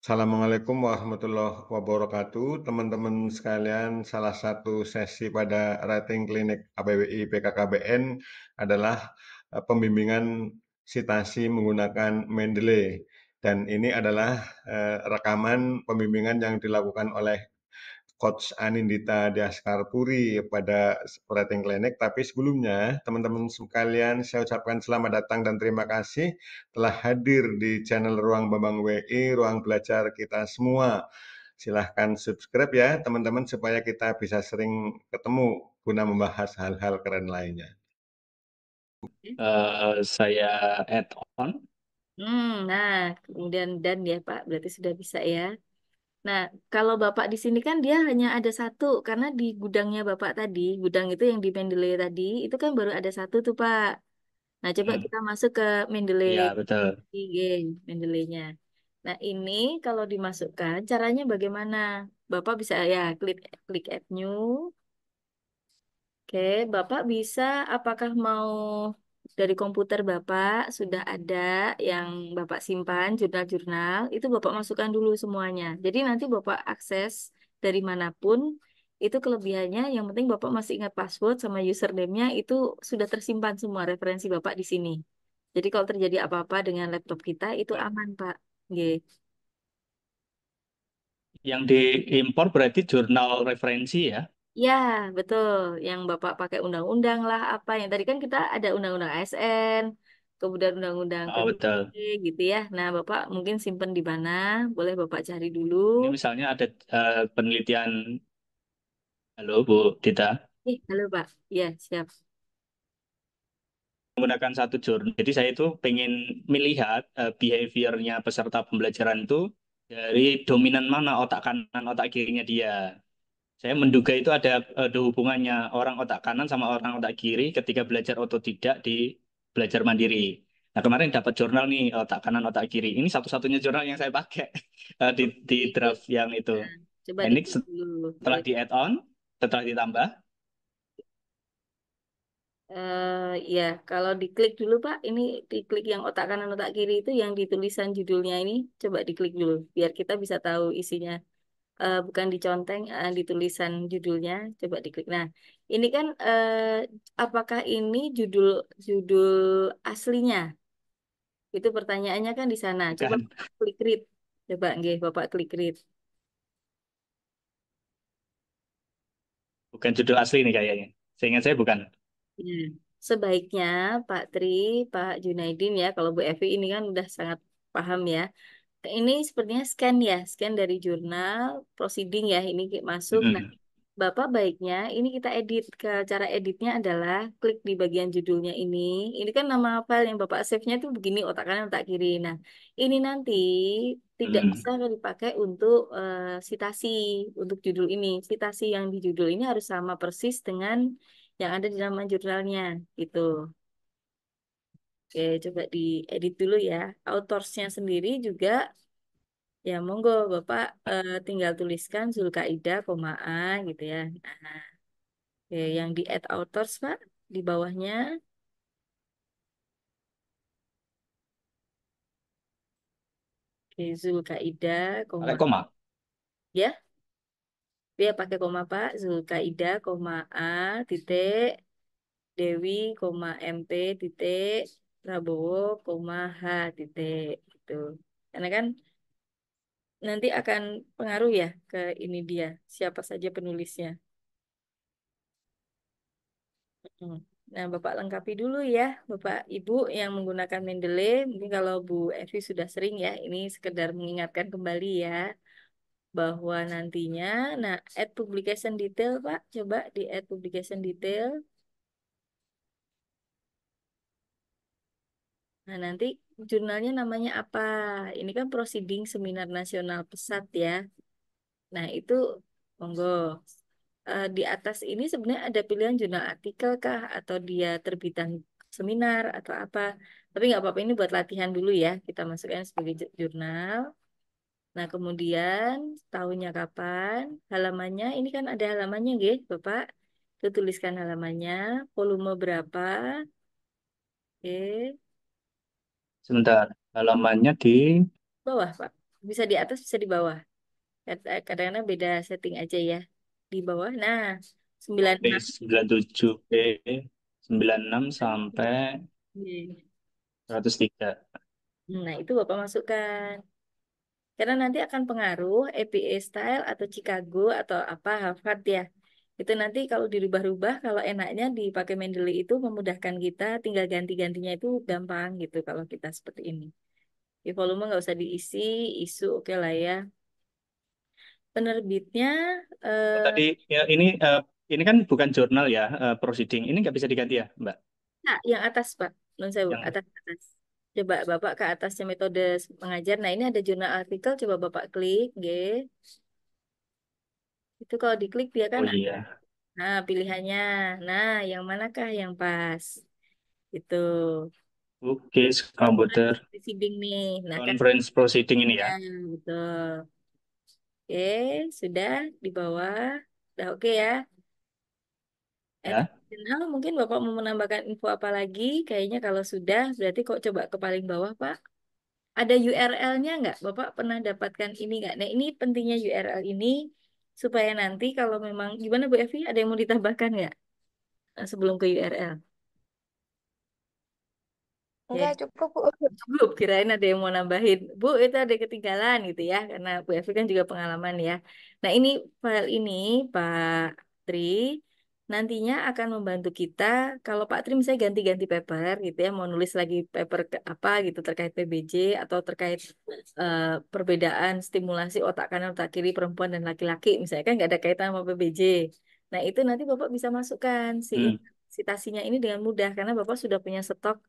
Assalamualaikum warahmatullahi wabarakatuh. Teman-teman sekalian, salah satu sesi pada Writing Clinic ABWI BKKBN adalah pembimbingan citasi menggunakan Mendeley. Dan ini adalah rekaman pembimbingan yang dilakukan oleh Coach Anindita Daskarpuri pada Writing Clinic. Tapi sebelumnya, teman-teman sekalian, saya ucapkan selamat datang dan terima kasih telah hadir di channel Ruang Bambang WI, Ruang Belajar kita semua. Silahkan subscribe ya, teman-teman, supaya kita bisa sering ketemu guna membahas hal-hal keren lainnya. Saya add on. Nah, kemudian dan ya Pak, berarti sudah bisa ya. Nah, kalau Bapak di sini kan dia hanya ada satu, karena di gudangnya Bapak tadi, gudang itu yang di Mendeley tadi, itu kan baru ada satu tuh Pak. Nah, coba Hmm, kita masuk ke Mendeley, ya betul. Mendeleynya. Nah, ini kalau dimasukkan, caranya bagaimana? Bapak bisa ya klik klik Add New. Oke, Bapak bisa apakah mau dari komputer Bapak sudah ada yang Bapak simpan jurnal-jurnal, itu Bapak masukkan dulu semuanya. Jadi nanti Bapak akses dari manapun, itu kelebihannya yang penting Bapak masih ingat password sama username-nya itu sudah tersimpan semua referensi Bapak di sini. Jadi kalau terjadi apa-apa dengan laptop kita itu aman, Pak. Nggih. Yang diimpor berarti jurnal referensi ya. Ya, betul. Yang Bapak pakai undang-undang lah apa yang tadi kan kita ada undang-undang ASN, kemudian undang-undang Oh betul. PDB gitu ya. Nah, Bapak mungkin simpen di mana? Boleh Bapak cari dulu. Ini misalnya ada penelitian. Halo Bu Dita. Halo Pak. Ya, siap. Menggunakan satu jurnal. Jadi saya itu pengen melihat behaviornya peserta pembelajaran itu dari dominan mana otak kanan, otak kirinya dia. Saya menduga itu ada hubungannya orang otak kanan sama orang otak kiri ketika belajar otodidak di belajar mandiri. Nah, kemarin dapat jurnal nih otak kanan, otak kiri. Ini satu-satunya jurnal yang saya pakai di Oke. draft yang itu. Nah, coba Nah, ini diklik dulu. setelah Boleh. di add on, setelah ditambah, Ya, kalau diklik dulu Pak, ini diklik yang otak kanan otak kiri itu yang ditulisan judulnya ini, coba diklik dulu biar kita bisa tahu isinya. Bukan diconteng, di tulisan judulnya, coba diklik. Nah, ini kan apakah ini judul judul aslinya? Itu pertanyaannya kan di sana. Coba bukan klik read. Coba nggih, Bapak klik read. bukan judul asli nih kayaknya. Seingat saya bukan. Ya. Sebaiknya Pak Tri, Pak Junaidin ya, kalau Bu Evi ini kan udah sangat paham ya. Ini sepertinya scan ya, scan dari jurnal, proceeding ya, ini masuk. Nah, Mm-mm. Bapak baiknya ini kita edit. Ke cara editnya adalah klik di bagian judulnya ini. Ini kan nama file yang Bapak save-nya itu begini, otak kanan, otak kiri. Nah, ini nanti tidak Mm-mm. bisa dipakai untuk citasi untuk judul ini. Citasi yang di judul ini harus sama persis dengan yang ada di nama jurnalnya gitu. Oke, coba diedit dulu ya. Autorsnya sendiri juga ya monggo Bapak tinggal tuliskan Zulkaidah, koma A gitu ya. Nah, oke, yang di add authors Pak di bawahnya, oke, Zulkaidah, Pakai koma koma. ya, dia pakai koma Pak. Zulkaidah, koma A titik Dewi, koma MP titik Prabowo, koma H titik gitu. Karena kan nanti akan pengaruh ya ke ini dia siapa saja penulisnya. Hmm. Nah, Bapak lengkapi dulu ya, Bapak Ibu yang menggunakan Mendeley. Mungkin kalau Bu Evi sudah sering ya, ini sekedar mengingatkan kembali ya, bahwa nantinya, nah, add publication detail, Pak. Coba di add publication detail. Nah, nanti jurnalnya namanya apa? Ini kan Proceeding Seminar Nasional Pesat ya. Nah, itu monggo. Di atas ini sebenarnya ada pilihan jurnal artikel kah atau dia terbitan seminar atau apa. Tapi nggak apa-apa ini buat latihan dulu ya. Kita masukkan sebagai jurnal. Nah, kemudian tahunnya kapan, halamannya ini kan ada halamannya nggih, Bapak. Itu tuliskan halamannya, volume berapa. Oke, Sebentar. Halamannya di bawah, Pak. Bisa di atas, bisa di bawah. Kadang-kadang beda setting aja ya. Di bawah. Nah, Oke, 96. 97B, 96 sampai Iya. 103. Nah, itu Bapak masukkan. Karena nanti akan pengaruh APA style atau Chicago atau apa Harvard ya. Itu nanti kalau dirubah-rubah, kalau enaknya dipakai Mendeley itu memudahkan kita, tinggal ganti-gantinya itu gampang gitu kalau kita seperti ini. Di volume nggak usah diisi, isu oke lah ya. Penerbitnya Oh, eh tadi ya ini kan bukan jurnal ya, proceeding. Ini nggak bisa diganti ya, Mbak? nah, yang atas Pak, non sewu, Yang atas. Coba Bapak ke atasnya metode mengajar. Nah, ini ada jurnal artikel, coba Bapak klik, G. Itu kalau diklik dia kan, oh iya, nah pilihannya. Nah, yang manakah yang pas? Itu. oke, komputer Proceeding nih. Nah, kan conference proceeding ini ya, ya, betul. Oke, sudah di bawah. Udah oke ya. ya. Additional, mungkin Bapak mau menambahkan info apa lagi? Kayaknya kalau sudah, berarti kok coba ke paling bawah, Pak. Ada URL-nya nggak? Bapak pernah dapatkan ini nggak? Nah, ini pentingnya URL ini supaya nanti kalau memang gimana Bu Evi, ada yang mau ditambahkan nggak sebelum ke URL? Enggak Ya, cukup, Bu. cukup. Kirain ada yang mau nambahin. Bu, itu ada ketinggalan gitu ya, karena Bu Evi kan juga pengalaman ya. Nah, ini file ini Pak Tri nantinya akan membantu kita kalau Pak Tri misalnya ganti-ganti paper gitu ya, mau nulis lagi paper apa gitu terkait PBJ atau terkait perbedaan stimulasi otak kanan otak kiri perempuan dan laki-laki misalnya kan nggak ada kaitan sama PBJ. Nah, itu nanti Bapak bisa masukkan si Hmm, citasinya ini dengan mudah karena Bapak sudah punya stok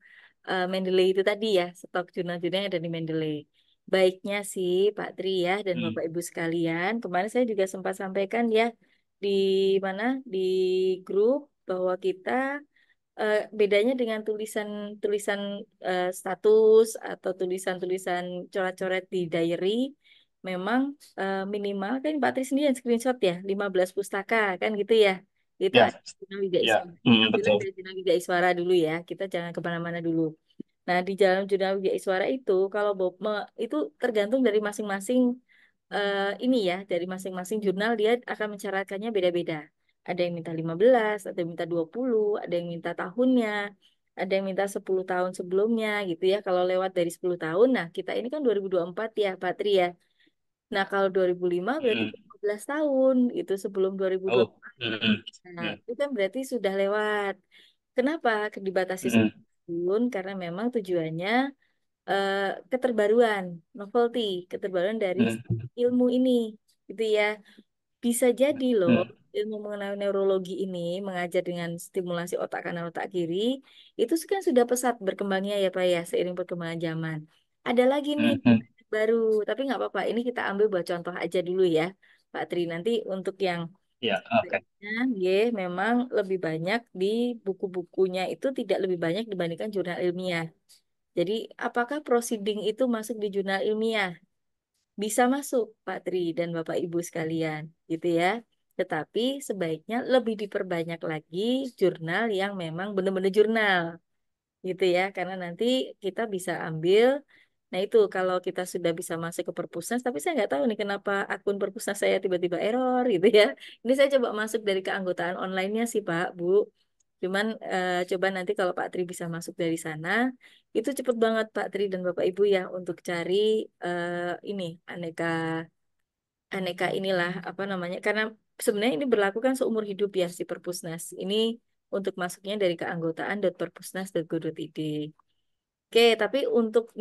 Mendeley itu tadi ya, stok jurnal-jurnal yang ada di Mendeley. Baiknya sih Pak Tri ya dan hmm, Bapak Ibu sekalian, kemarin saya juga sempat sampaikan ya di mana di grup bahwa kita bedanya dengan tulisan-tulisan status atau tulisan-tulisan coret-coret di diary memang minimal kan Pak Tri sendiri yang screenshot ya 15 pustaka kan gitu ya. Itu ya, ada Jurnal Widya ya, Iswara. Ambilnya betul. dari Jurnal Widya Iswara dulu ya. Kita jangan kemana-mana dulu. Nah, di dalam Jurnal Widya Iswara itu, kalau itu tergantung dari masing-masing ini ya, dari masing-masing jurnal dia akan mensyaratkannya beda-beda. Ada yang minta 15, ada yang minta 20, ada yang minta tahunnya, ada yang minta 10 tahun sebelumnya gitu ya. Kalau lewat dari 10 tahun, nah kita ini kan 2024 ya, Pak Tri ya. Nah, kalau 2005 berarti Hmm. 15 tahun itu sebelum 2020. Oh, hmm, Nah, hmm, itu kan berarti sudah lewat. Kenapa dibatasi hmm, 10 tahun? Karena memang tujuannya eh, keterbaruan, novelty, keterbaruan dari hmm, ilmu ini, gitu ya. Bisa jadi loh, hmm, ilmu mengenai neurologi ini mengajar dengan stimulasi otak kanan otak kiri, itu kan sudah pesat berkembangnya ya Pak ya, seiring perkembangan zaman. Ada lagi nih hmm, hmm. baru, tapi nggak apa-apa. Ini kita ambil buat contoh aja dulu ya, Pak Tri. Nanti untuk yang Ya, oke. sebaiknya, ya, memang lebih banyak di buku-bukunya itu tidak lebih banyak dibandingkan jurnal ilmiah. Jadi, apakah proceeding itu masuk di jurnal ilmiah? Bisa masuk, Pak Tri dan Bapak Ibu sekalian, gitu ya. Tetapi sebaiknya lebih diperbanyak lagi jurnal yang memang benar-benar jurnal, gitu ya. Karena nanti kita bisa ambil, nah itu kalau kita sudah bisa masuk ke Perpusnas, tapi saya nggak tahu nih kenapa akun Perpusnas saya tiba-tiba error, gitu ya. Ini saya coba masuk dari keanggotaan online-nya sih, Pak, Bu. Cuman coba nanti kalau Pak Tri bisa masuk dari sana, itu cepet banget Pak Tri dan Bapak Ibu ya untuk cari ini aneka aneka inilah apa namanya karena sebenarnya ini berlaku kan seumur hidup ya si Perpusnas. Ini untuk masuknya dari keanggotaan.perpusnas.go.id. Oke, tapi untuk